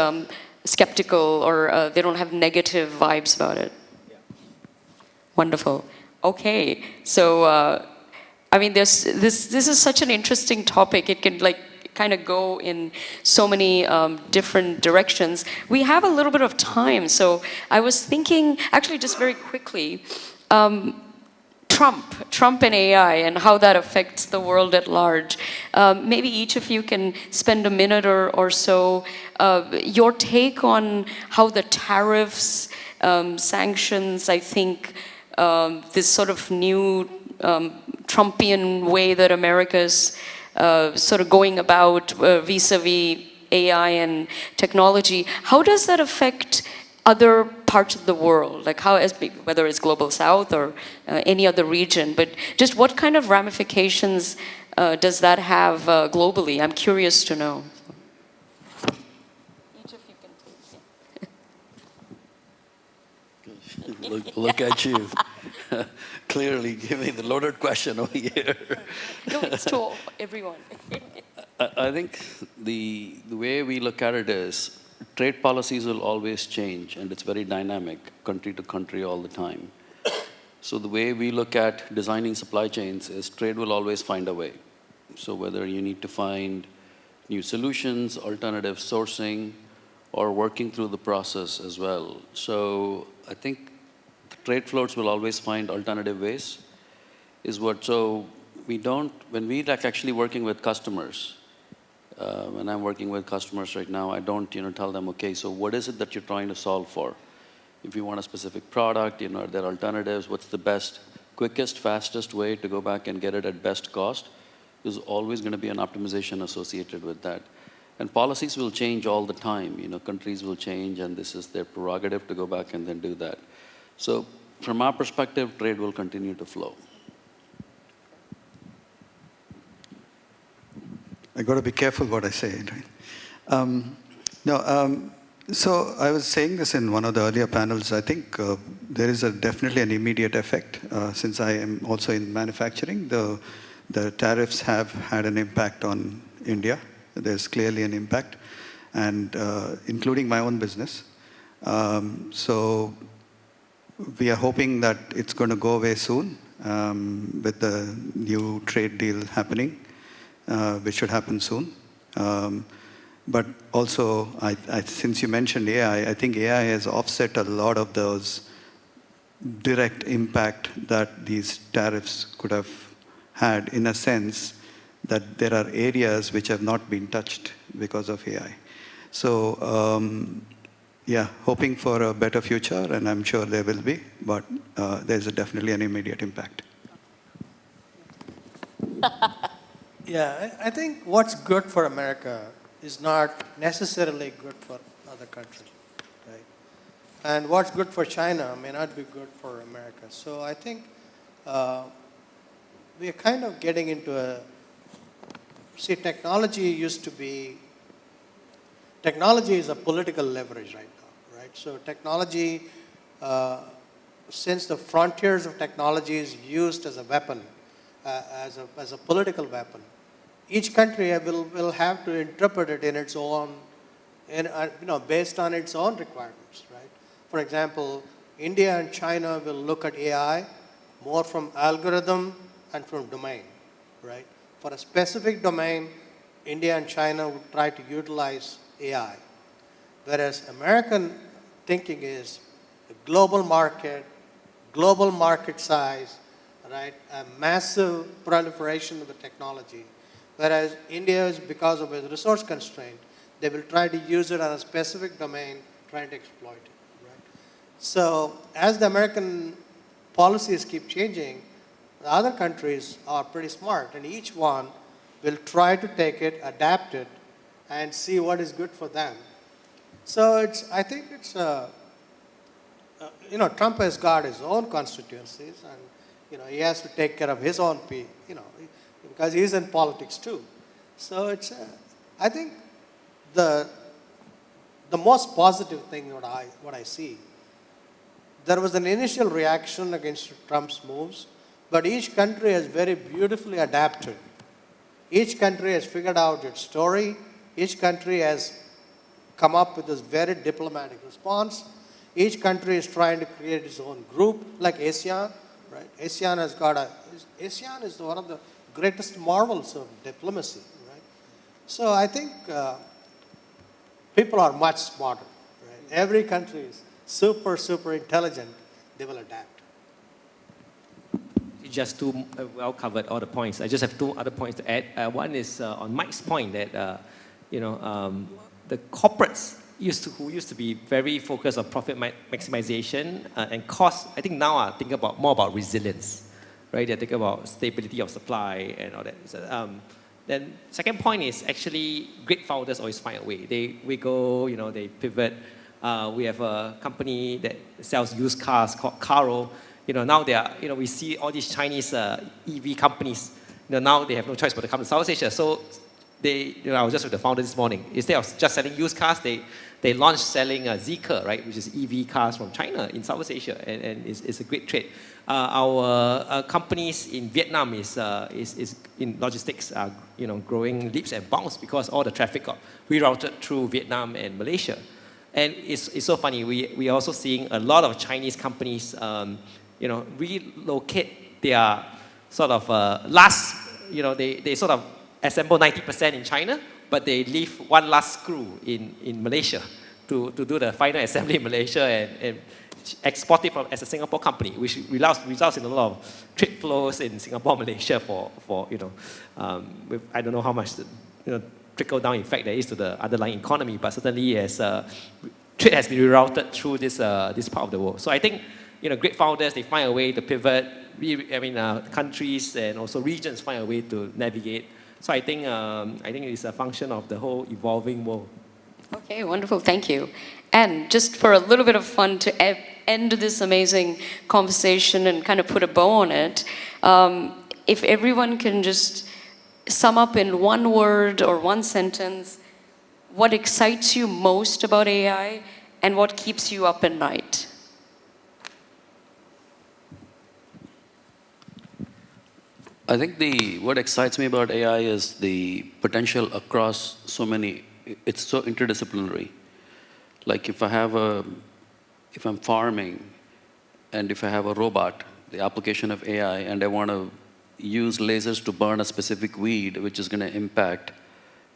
skeptical or they don't have negative vibes about it. Yeah. Wonderful. Okay, so I mean, this is such an interesting topic. It can like kind of go in so many different directions. We have a little bit of time, so I was thinking, actually, just very quickly. Trump and AI and how that affects the world at large. Maybe each of you can spend a minute or so, your take on how the tariffs, sanctions, I think this sort of new Trumpian way that America's sort of going about vis-a-vis AI and technology, how does that affect other parts of the world, like how, whether it's Global South or any other region, but just what kind of ramifications does that have globally? I'm curious to know. Each of you can take. Look at you. Clearly giving the loaded question over here. No, it's to everyone. I think the way we look at it is trade policies will always change, and it's very dynamic, country to country all the time. So the way we look at designing supply chains is trade will always find a way. So whether you need to find new solutions, alternative sourcing, or working through the process as well. So I think the trade floats will always find alternative ways, so when we like actually working with customers, when I'm working with customers right now, I don't tell them, okay, so what is it that you're trying to solve for? If you want a specific product, are there alternatives? What's the best, quickest, fastest way to go back and get it at best cost? There's always going to be an optimization associated with that. And policies will change all the time. Countries will change, and this is their prerogative to go back and then do that. So from our perspective, trade will continue to flow. I got to be careful what I say, right? So I was saying this in one of the earlier panels. I think there is definitely an immediate effect. Since I am also in manufacturing, the tariffs have had an impact on India. There's clearly an impact, and including my own business. So we are hoping that it's going to go away soon with the new trade deal happening, which should happen soon. But also, since you mentioned AI, I think AI has offset a lot of those direct impact that these tariffs could have had, in a sense that there are areas which have not been touched because of AI. So yeah, hoping for a better future, and I'm sure there will be, but there's definitely an immediate impact. Yeah, I think what's good for America is not necessarily good for other countries, right? And what's good for China may not be good for America. So I think we are kind of getting into technology is a political leverage right now, right? So technology, since the frontiers of technology is used as a weapon, as a political weapon, each country will have to interpret it in its own, based on its own requirements, right? For example, India and China will look at AI more from algorithm and from domain, right? For a specific domain, India and China would try to utilize AI, whereas American thinking is a global market size, right? A massive proliferation of the technology. Whereas India is, because of its resource constraint, they will try to use it on a specific domain, trying to exploit it, right? So as the American policies keep changing, the other countries are pretty smart, and each one will try to take it, adapt it, and see what is good for them. So I think it's, Trump has got his own constituencies, and he has to take care of his own people, because he's in politics too. So I think the most positive thing what I see, there was an initial reaction against Trump's moves, but each country has very beautifully adapted. Each country has figured out its story. Each country has come up with this very diplomatic response. Each country is trying to create its own group, like ASEAN, right? ASEAN is one of the greatest marvels of diplomacy, right? So I think people are much smarter, right? Every country is super, super intelligent. They will adapt. Just two, well covered all the points. I just have two other points to add. One is on Mike's point that, the corporates who used to be very focused on profit maximization and cost, I think now are thinking more about resilience, right? They're thinking about stability of supply and all that. So, then second point is actually great founders always find a way. They wiggle, they pivot. We have a company that sells used cars called Caro. Now they are, we see all these Chinese EV companies. Now they have no choice but to come to South Asia. So I was just with the founder this morning. Instead of just selling used cars, they launched selling Zeekr, right, which is EV cars from China in Southeast Asia, and it's a great trade. Our companies in Vietnam is in logistics are growing leaps and bounds because all the traffic got rerouted through Vietnam and Malaysia, and it's so funny. We are also seeing a lot of Chinese companies relocate their sort of they sort of assemble 90% in China, but they leave one last screw in Malaysia to do the final assembly in Malaysia and export it as a Singapore company, which results in a lot of trade flows in Singapore, Malaysia for I don't know how much trickle down effect there is to the underlying economy, but certainly as trade has been rerouted through this part of the world. So I think great founders, they find a way to pivot. Countries and also regions find a way to navigate. So I think it's a function of the whole evolving world. Okay, wonderful, thank you. And just for a little bit of fun to end this amazing conversation and kind of put a bow on it, if everyone can just sum up in one word or one sentence what excites you most about AI and what keeps you up at night. I think what excites me about AI is the potential across so many. It's so interdisciplinary. Like if I'm farming, and if I have a robot, the application of AI, and I want to use lasers to burn a specific weed, which is going to impact,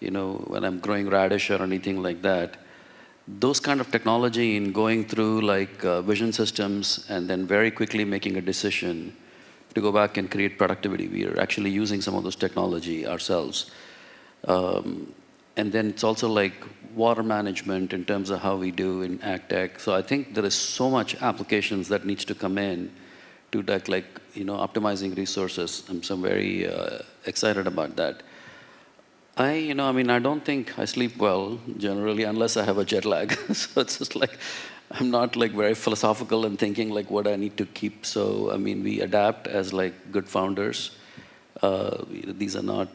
when I'm growing radish or anything like that. Those kind of technology in going through vision systems and then very quickly making a decision to go back and create productivity. We are actually using some of those technology ourselves. And then it's also like water management in terms of how we do in ag tech. So I think there is so much applications that needs to come in to optimizing resources. So I'm very excited about that. I don't think I sleep well generally unless I have a jet lag. So it's just I'm not very philosophical and thinking what I need to keep. So we adapt as good founders. These are not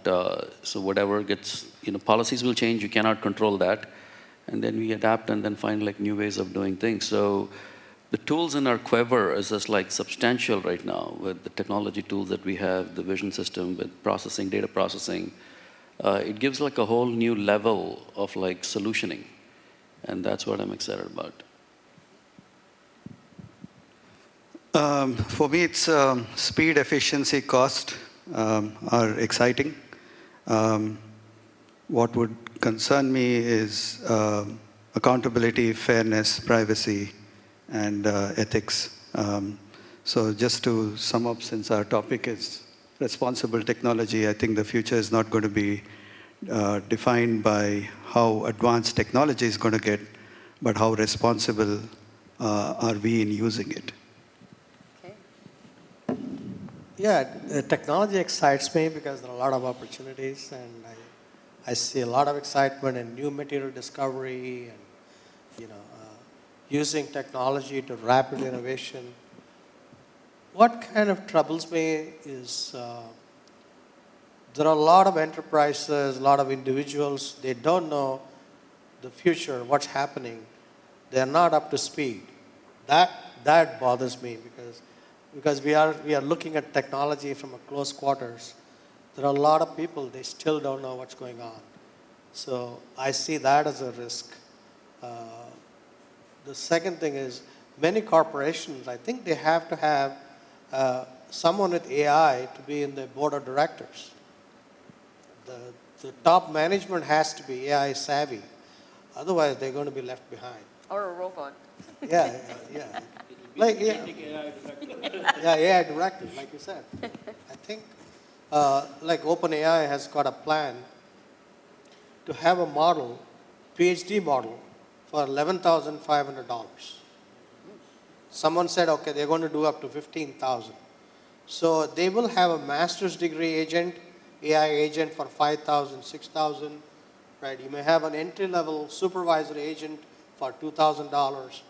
so whatever gets policies will change. You cannot control that, and then we adapt and then find new ways of doing things. So the tools in our quiver is just substantial right now with the technology tools that we have, the vision system with processing, data processing. It gives a whole new level of solutioning, and that's what I'm excited about. For me, it's speed, efficiency, cost are exciting. What would concern me is accountability, fairness, privacy, and ethics. So just to sum up, since our topic is responsible technology, I think the future is not going to be defined by how advanced technology is going to get, but how responsible are we in using it. Yeah, technology excites me because there are a lot of opportunities, and I see a lot of excitement in new material discovery and using technology to rapid innovation. What kind of troubles me is there are a lot of enterprises, a lot of individuals, they don't know the future, what's happening. They're not up to speed. That bothers me because we are looking at technology from a close quarters. There are a lot of people, they still don't know what's going on. So I see that as a risk. The second thing is many corporations, I think they have to have someone with AI to be in the board of directors. The top management has to be AI savvy. Otherwise, they're going to be left behind. Or a robot. Yeah. AI director, like you said. I think OpenAI has got a plan to have a model, PhD model, for $11,500. Someone said, okay, they're going to do up to $15,000. So they will have a master's degree agent, AI agent for $5,000, $6,000, right? You may have an entry-level supervisory agent for $2,000.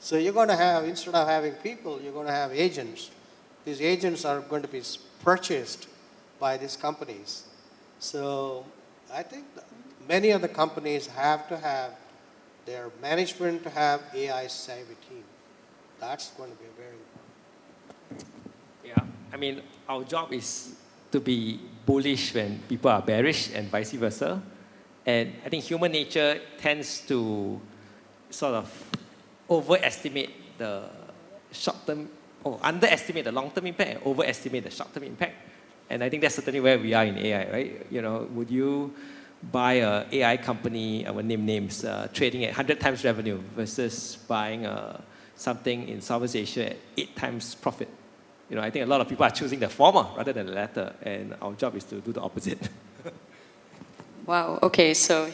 So you're going to have, instead of having people, you're going to have agents. These agents are going to be purchased by these companies. So I think many of the companies have to have their management to have AI savvy team. That's going to be very important. Yeah, I mean, our job is to be bullish when people are bearish and vice versa. And I think human nature tends to sort of overestimate the short-term, or underestimate the long-term impact and overestimate the short-term impact. And I think that's certainly where we are in AI, right? You know, would you buy an AI company, I will name names, trading at 100 times revenue versus buying something in Southeast Asia at 8 times profit? You know, I think a lot of people are choosing the former rather than the latter, and our job is to do the opposite. Wow. Okay. So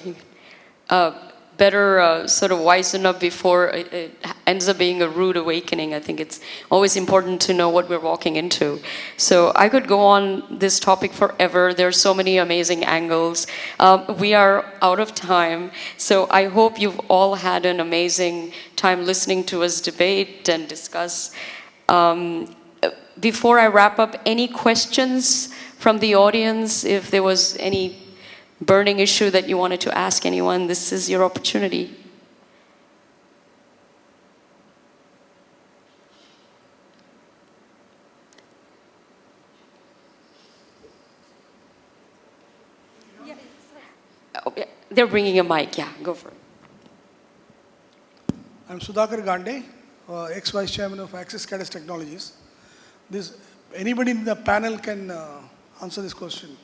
better sort of wisen up before it ends up being a rude awakening. I think it's always important to know what we're walking into. So I could go on this topic forever. There's so many amazing angles. We are out of time. So I hope you've all had an amazing time listening to us debate and discuss. Before I wrap up, any questions from the audience? If there was any burning issue that you wanted to ask anyone, this is your opportunity. Oh, yeah. They're bringing a mic. Yeah, go for it. I'm Sudhakar Gande, ex-vice chairman of Access Catalyst Technologies. Anybody in the panel can answer this question.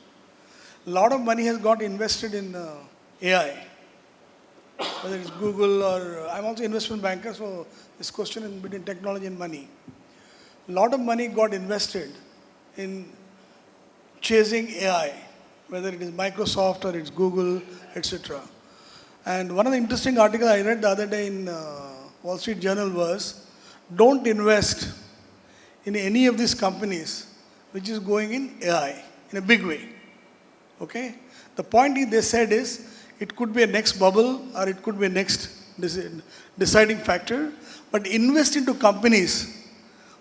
A lot of money has got invested in AI, whether it's Google or I'm also investment banker, so this question is between technology and money. A lot of money got invested in chasing AI, whether it is Microsoft or it's Google, etc. And one of the interesting articles I read the other day in Wall Street Journal was, don't invest in any of these companies which is going in AI in a big way. Okay? The point they said is, it could be a next bubble or it could be a next deciding factor, but invest into companies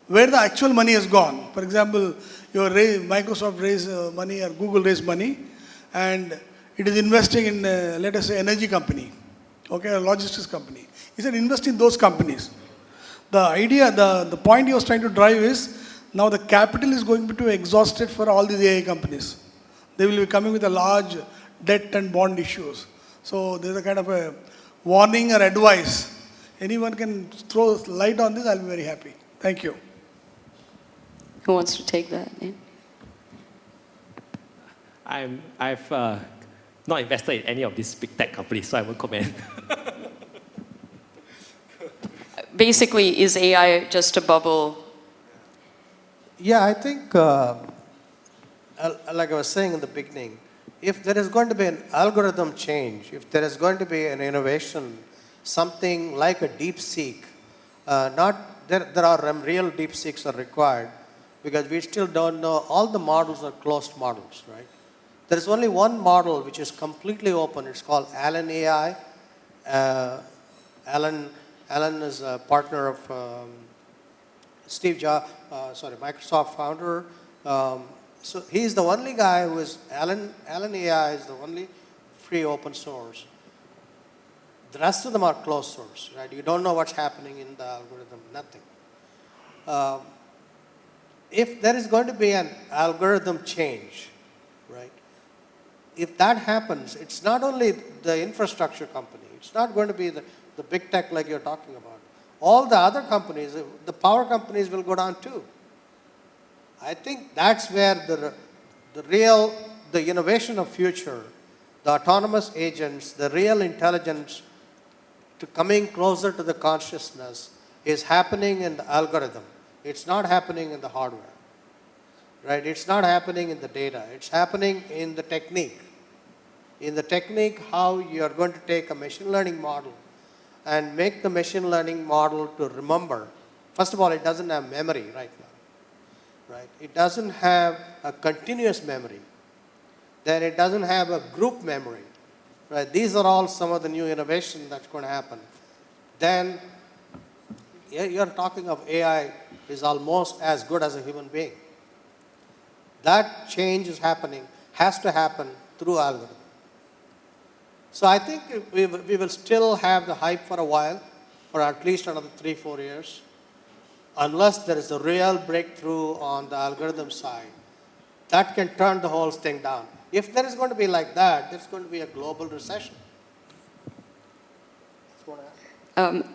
where the actual money has gone. For example, Microsoft raised money or Google raised money and it is investing in, let us say, energy company, okay, a logistics company. He said invest in those companies. The idea, the point he was trying to drive is, now the capital is going to be exhausted for all these AI companies. They will be coming with a large debt and bond issues. So there's a kind of a warning or advice. Anyone can throw light on this, I'll be very happy. Thank you. Who wants to take that? Yeah. I've not invested in any of these big tech companies, so I won't comment. Basically, is AI just a bubble? Yeah, I think, like I was saying in the beginning, if there is going to be an algorithm change, if there is going to be an innovation, something like a deep seek, there are real deep seeks are required because we still don't know, all the models are closed models, right? There is only one model which is completely open. It's called Alan AI. Alan is a partner of Steve Jobs, Microsoft founder. So he's the only guy who is, Alan AI is the only free open source. The rest of them are closed source, right? You don't know what's happening in the algorithm, nothing. If there is going to be an algorithm change, right? If that happens, it's not only the infrastructure company, it's not going to be the big tech like you're talking about. All the other companies, the power companies will go down too. I think that's where the innovation of future, the autonomous agents, the real intelligence to coming closer to the consciousness is happening in the algorithm. It's not happening in the hardware, right? It's not happening in the data. It's happening in the technique. In the technique, how you are going to take a machine learning model and make the machine learning model to remember. First of all, it doesn't have memory right now, right? It doesn't have a continuous memory. Then it doesn't have a group memory, right? These are all some of the new innovation that's going to happen. then you're talking of AI is almost as good as a human being. That change is happening, has to happen through algorithm. So I think we will still have the hype for a while, for at least another 3-4 years, unless there is a real breakthrough on the algorithm side. That can turn the whole thing down. If there is going to be like that, there's going to be a global recession.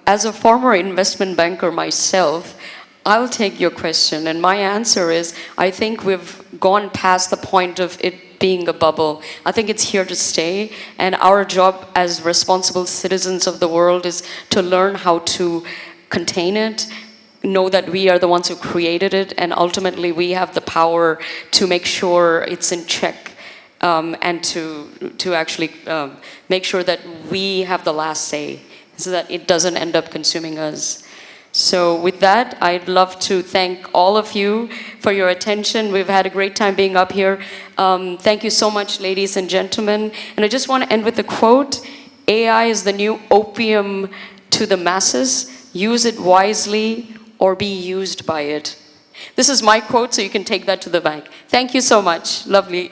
As a former investment banker myself, I'll take your question, and my answer is, I think we've gone past the point of it being a bubble. I think it's here to stay, and our job as responsible citizens of the world is to learn how to contain it, know that we are the ones who created it, and ultimately we have the power to make sure it's in check, and to actually make sure that we have the last say, so that it doesn't end up consuming us. So with that, I'd love to thank all of you for your attention. We've had a great time being up here. Thank you so much, ladies and gentlemen. And I just want to end with a quote. AI is the new opium to the masses. Use it wisely or be used by it. This is my quote, so you can take that to the bank. Thank you so much. Lovely.